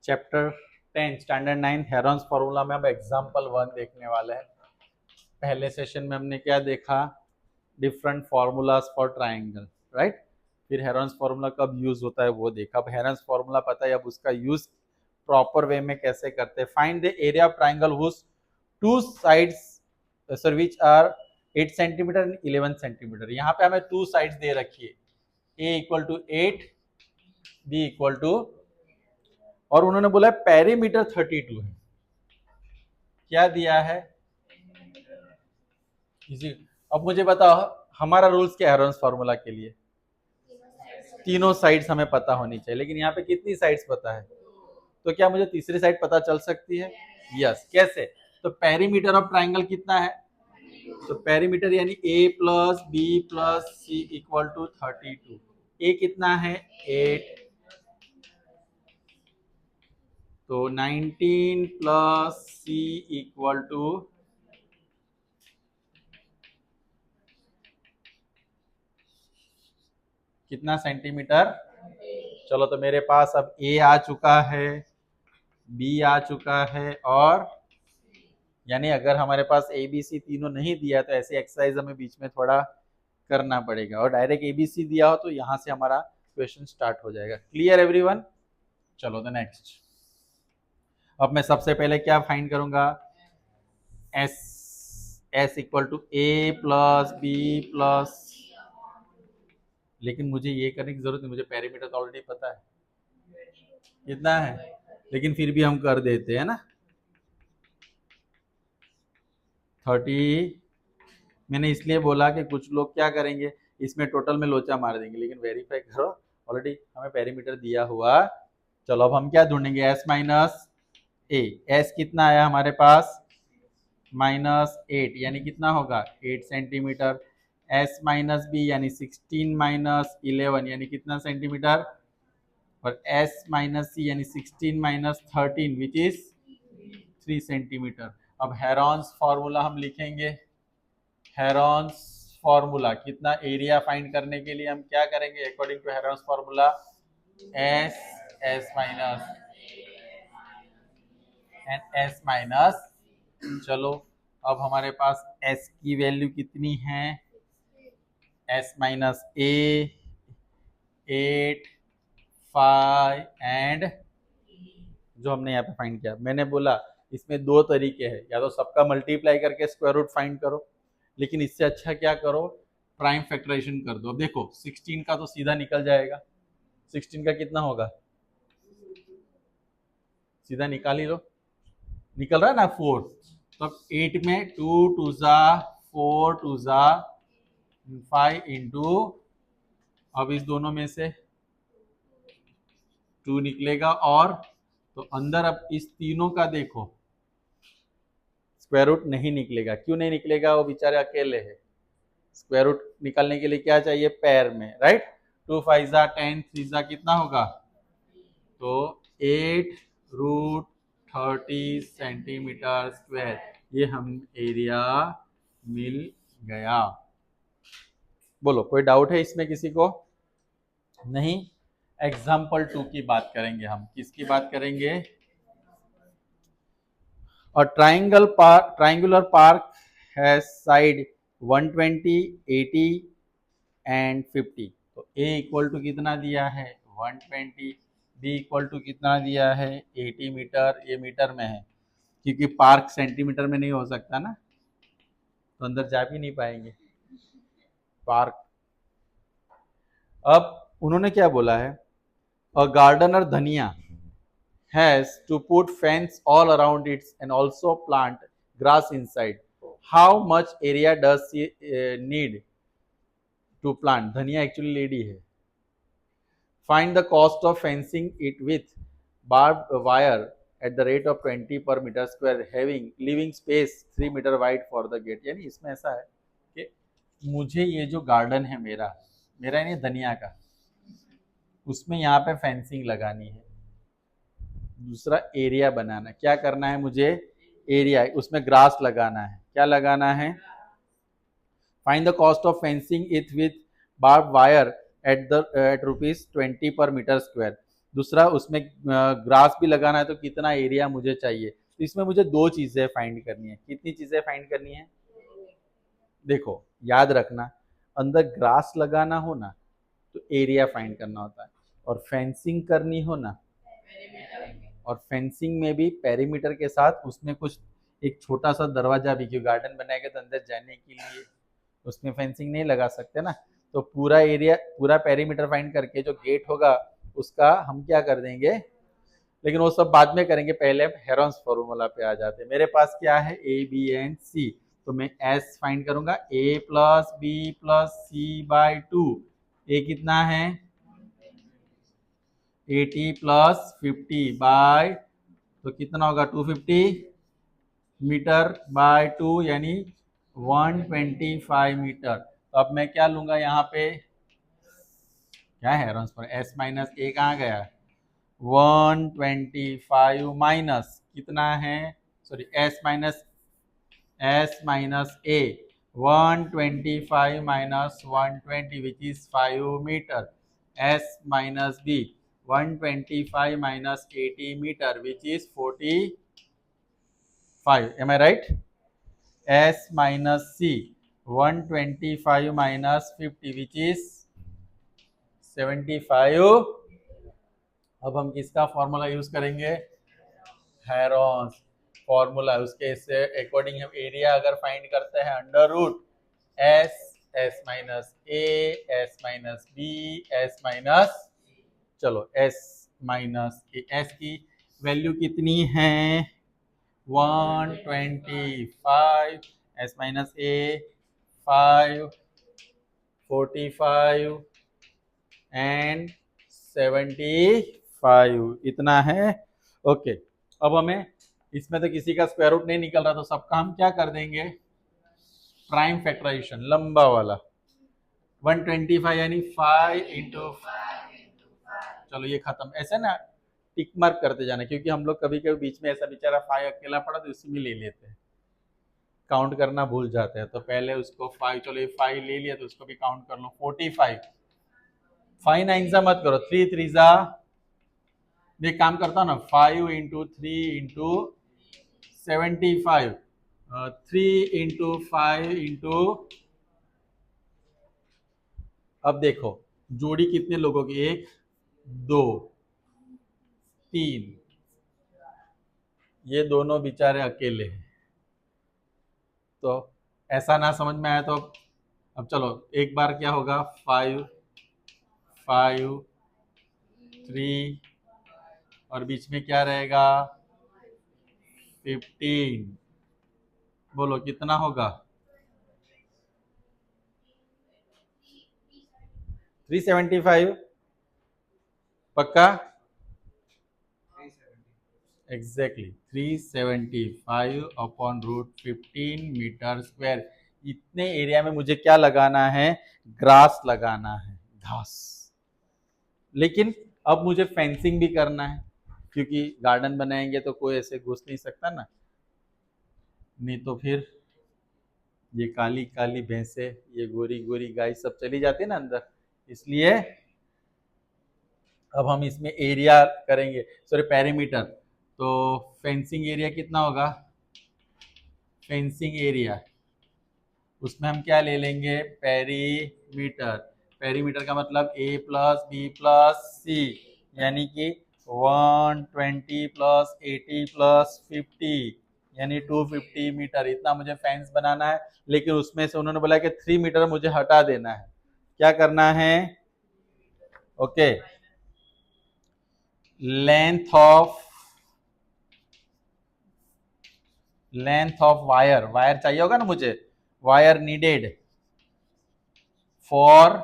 Chapter 10 standard 9 Heron's formula में अब example 1 देखने वाले हैं। पहले सेशन में हमने क्या देखा, different formulas for triangle, right. फिर हेरॉन्स फार्मूला कब यूज होता है वो देखा। अब हेरॉन्स फार्मूला पता है, अब उसका यूज प्रॉपर वे में कैसे करते हैं। Find the area of triangle whose two sides sir which are 8 centimetre and 11 centimetre. यहाँ पे हमें टू साइड्स दे रखी है, a equal to 8, b equal to, और उन्होंने बोला है पेरीमीटर 32 है। क्या दिया है इसी। अब मुझे बताओ हमारा रूल्स क्या है हेरॉन्स फार्मूला के लिए, तीनों साइड्स हमें पता होनी चाहिए, लेकिन यहाँ पे कितनी साइड्स पता है, तो क्या मुझे तीसरी साइड पता चल सकती है? यस। कैसे? तो पेरीमीटर ऑफ ट्राइंगल कितना है, तो पेरीमीटर यानी a plus B plus c equal to 32। A कितना है 8, तो 19 प्लस सी इक्वल टू कितना सेंटीमीटर। चलो तो मेरे पास अब ए आ चुका है, बी आ चुका है, और यानी अगर हमारे पास ए बी सी तीनों नहीं दिया तो ऐसी एक्सरसाइज हमें बीच में थोड़ा करना पड़ेगा, और डायरेक्ट ए बी सी दिया हो तो यहाँ से हमारा क्वेश्चन स्टार्ट हो जाएगा। Clear everyone? चलो तो नेक्स्ट। अब मैं सबसे पहले क्या फाइंड करूंगा, S, S equal to A plus B plus, लेकिन मुझे ये करने की जरूरत नहीं, मुझे पेरीमीटर तो ऑलरेडी पता है कितना है, लेकिन फिर भी हम कर देते हैं ना 30। मैंने इसलिए बोला कि कुछ लोग क्या करेंगे, इसमें टोटल में लोचा मार देंगे, लेकिन वेरीफाई करो ऑलरेडी हमें पेरीमीटर दिया हुआ। चलो अब हम क्या ढूंढेंगे, एस माइनस ए। एस कितना आया हमारे पास -8, यानी कितना होगा 8 सेंटीमीटर। एस माइनस बी यानी 16 माइनस 11 यानी कितना सेंटीमीटर, और एस माइनस सी यानी 16 माइनस 13 विच इज 3 सेंटीमीटर। अब हेरॉन्स फॉर्मूला हम लिखेंगे। हेरॉन्स फॉर्मूला कितना एरिया फाइंड करने के लिए हम क्या करेंगे, according to Heron's formula S, S minus and S minus. चलो अब हमारे पास एस की वैल्यू कितनी है, एस माइनस ए 8, 5 एंड जो हमने यहाँ पे फाइंड किया। मैंने बोला इसमें दो तरीके हैं, या तो सबका मल्टीप्लाई करके स्क्वायर रूट फाइंड करो, लेकिन इससे अच्छा क्या करो, प्राइम फैक्टराइजेशन कर दो। अब देखो 16 का तो सीधा निकल जाएगा, 16 का कितना होगा, सीधा निकाल ही लो, निकल रहा है ना 4। तो अब 8 में 2 2 जा 4 2 जा 5 इंटू, अब इस दोनों में से 2 निकलेगा, और तो अंदर अब इस तीनों का देखो स्क्वायर रूट नहीं निकलेगा। क्यों नहीं निकलेगा, वो बेचारे अकेले है। स्क्वायर रूट निकालने के लिए क्या चाहिए, पैर में, राइट। 2 5 जा 10, 3 जा कितना होगा, तो 8 रूट 30 सेंटीमीटर स्क्वायर, ये हम एरिया मिल गया। बोलो कोई डाउट है इसमें किसी को? नहीं। एग्जाम्पल 2 की बात करेंगे हम। किसकी बात करेंगे, और triangular park has side 120, 80 and 50। तो a इक्वल टू कितना दिया है 120, b इक्वल टू कितना दिया है 80 मीटर, ये मीटर में है क्योंकि पार्क सेंटीमीटर में नहीं हो सकता ना, तो अंदर जा भी नहीं पाएंगे पार्क। अब उन्होंने क्या बोला है, अ गार्डनर धनिया has to put fence all around it and also plant grass inside. How much area does she need to plant? धनिया actually lady है। Find the cost of fencing it with barbed wire at the rate of 20 per meter square, having leaving space 3 meter wide for the gate। यानी इसमें ऐसा है कि मुझे ये जो गार्डन है मेरा मेरा यानी धनिया का, उसमें यहाँ पे फेंसिंग लगानी है। दूसरा एरिया बनाना, क्या करना है मुझे, एरिया, उसमें ग्रास लगाना है। क्या लगाना है, find the cost of fencing it with barb wire eight rupees 20 पर मीटर स्क्वायर। दूसरा उसमें ग्रास भी लगाना है तो कितना एरिया मुझे चाहिए। तो इसमें मुझे दो चीजें फाइंड करनी है। कितनी चीजें फाइंड करनी है? देखो याद रखना, अंदर ग्रास लगाना हो ना तो एरिया फाइंड करना होता है, और फेंसिंग करनी हो ना, और फेंसिंग में भी पेरीमीटर के साथ उसमें कुछ एक छोटा सा दरवाजा भी, क्योंकि गार्डन बनाएगा तो अंदर जाने के लिए उसमें फेंसिंग नहीं लगा सकते ना। तो पूरा एरिया, पूरा पेरीमीटर फाइंड करके जो गेट होगा उसका हम क्या कर देंगे, लेकिन वो सब बाद में करेंगे, पहले हम हेरोन्स फॉर्मूला पे आ जाते हैं। मेरे पास क्या है, ए बी एंड सी, तो मैं एस फाइंड करूंगा, a plus B plus c by two. A कितना है, 80 प्लस 50 बाय, तो कितना होगा 250 मीटर बाय 2, यानी 125 मीटर। तो अब मैं क्या लूंगा यहाँ पे, क्या है हेरोन्स पर, एस माइनस ए कहाँ गया, 125 माइनस कितना है, sorry s minus a, 125 minus 120 which is 5 metre, s minus b 125 minus 80 metre which is 45, am I right. S minus c 125 minus 50 which is 75। अब हम किसका फॉर्मूला यूज करेंगे, हेरोन्स फॉर्मूला। उसके से अकॉर्डिंग हम एरिया अगर फाइंड करते हैं, under root s, S minus a, s minus b, s minus, चलो एस माइनस ए, एस की वैल्यू कितनी है 125, एस माइनस ए 5, 45 एंड 75, इतना है। ओके, अब हमें इसमें तो किसी का स्क्वायर रूट नहीं निकल रहा, तो सबका हम क्या कर देंगे, प्राइम फैक्टराइजेशन लंबा वाला, 125 यानी 5 इंटू, चलो ये खत्म, ऐसे ना टिक मार्क करते जाना, क्योंकि हम लोग कभी कभी बीच में ऐसा बेचारा 5 अकेला पड़ा तो इसी में ले लेते हैं, काउंट करना भूल जाते हैं। तो पहले उसको 5, चलो ये 5 ले लिया तो उसको भी काउंट कर लो, 45, 5 9 सा मत करो, 3 3 सा, मैं काम करता हूँ ना, 5 इंटू 3 इंटू 75, 3 इंटू 5 इंटू, अब देखो जोड़ी कितने लोगों की, 1 2 3, ये दोनों बेचारे अकेले हैं। तो ऐसा ना समझ में आया तो अब चलो एक बार क्या होगा, 5 5 3, और बीच में क्या रहेगा 15, बोलो कितना होगा 375, पक्का, exactly 375 upon root 15 metre square. इतने एरिया में मुझे क्या लगाना है, ग्रास लगाना है, घास। लेकिन अब मुझे फेंसिंग भी करना है, क्योंकि गार्डन बनाएंगे तो कोई ऐसे घुस नहीं सकता ना, नहीं तो फिर ये काली काली भैंसे, ये गोरी गोरी गाय सब चली जाती है ना अंदर, इसलिए अब हम इसमें एरिया करेंगे, सॉरी पेरीमीटर। तो फेंसिंग एरिया कितना होगा, फेंसिंग एरिया, उसमें हम क्या ले लेंगे, पेरीमीटर। पेरीमीटर का मतलब ए प्लस बी प्लस सी, यानी कि 120 प्लस 80 प्लस 50, यानी 250 मीटर, इतना मुझे फेंस बनाना है। लेकिन उसमें से उन्होंने बोला कि 3 मीटर मुझे हटा देना है, क्या करना है, okay, length of, length of wire, wire चाहिए होगा ना मुझे, वायर नीडेड फॉर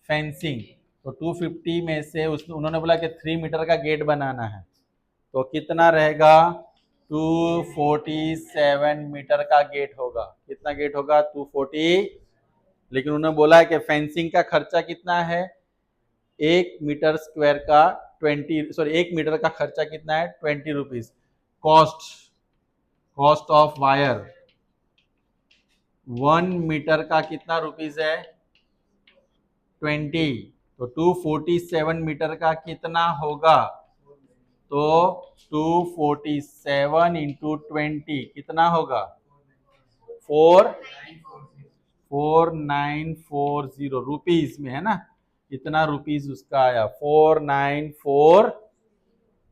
फेंसिंग। तो 250 में से उन्होंने बोला कि 3 मीटर का गेट बनाना है, तो कितना रहेगा 247 मीटर का गेट होगा। कितना गेट होगा 240, लेकिन उन्होंने बोला है कि फेंसिंग का खर्चा कितना है, 1 मीटर स्क्वायर का 20, सॉरी 1 मीटर का खर्चा कितना है 20 rupees. Cost, cost of wire 1 metre का कितना रुपीज है 20, तो 247 मीटर का कितना होगा? तो 247 इंटू 20 कितना होगा? 4940 रुपीज में, है ना? इतना रुपीज उसका आया 494।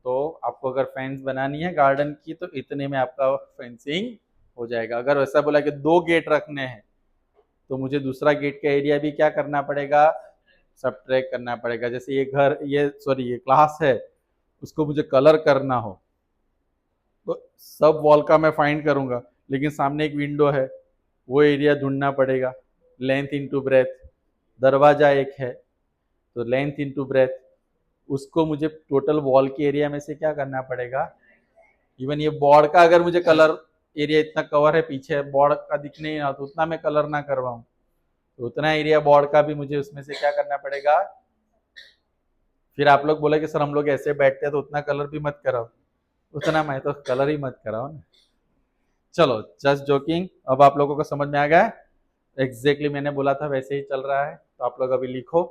तो आपको अगर फेंस बनानी है गार्डन की तो इतने में आपका फेंसिंग हो जाएगा। अगर वैसा बोला कि 2 गेट रखने हैं तो मुझे दूसरा गेट का एरिया भी क्या करना पड़ेगा? सब्ट्रैक्ट करना पड़ेगा। जैसे ये घर, ये क्लास है, उसको मुझे कलर करना हो तो सब वॉल का मैं फाइंड करूंगा, लेकिन सामने एक विंडो है, वो एरिया ढूंढना पड़ेगा। लेंथ इंटू ब्रेथ, दरवाजा एक है तो लेंथ इंटू ब्रेथ, उसको मुझे टोटल वॉल के एरिया में से क्या करना पड़ेगा? इवन ये बोर्ड का अगर मुझे कलर एरिया इतना कवर है, पीछे बोर्ड का दिखने ही ना तो उतना मैं कलर ना करवाऊं, तो उतना एरिया बोर्ड का भी मुझे उसमें से क्या करना पड़ेगा? फिर आप लोग बोले कि सर हम लोग ऐसे बैठते हैं तो उतना कलर भी मत कराओ, उतना मैं तो कलर ही मत कराओ ना। चलो जस्ट जोकिंग। अब आप लोगों को समझ में आ गया? एग्जैक्टली मैंने बोला था वैसे ही चल रहा है। तो आप लोग अभी लिखो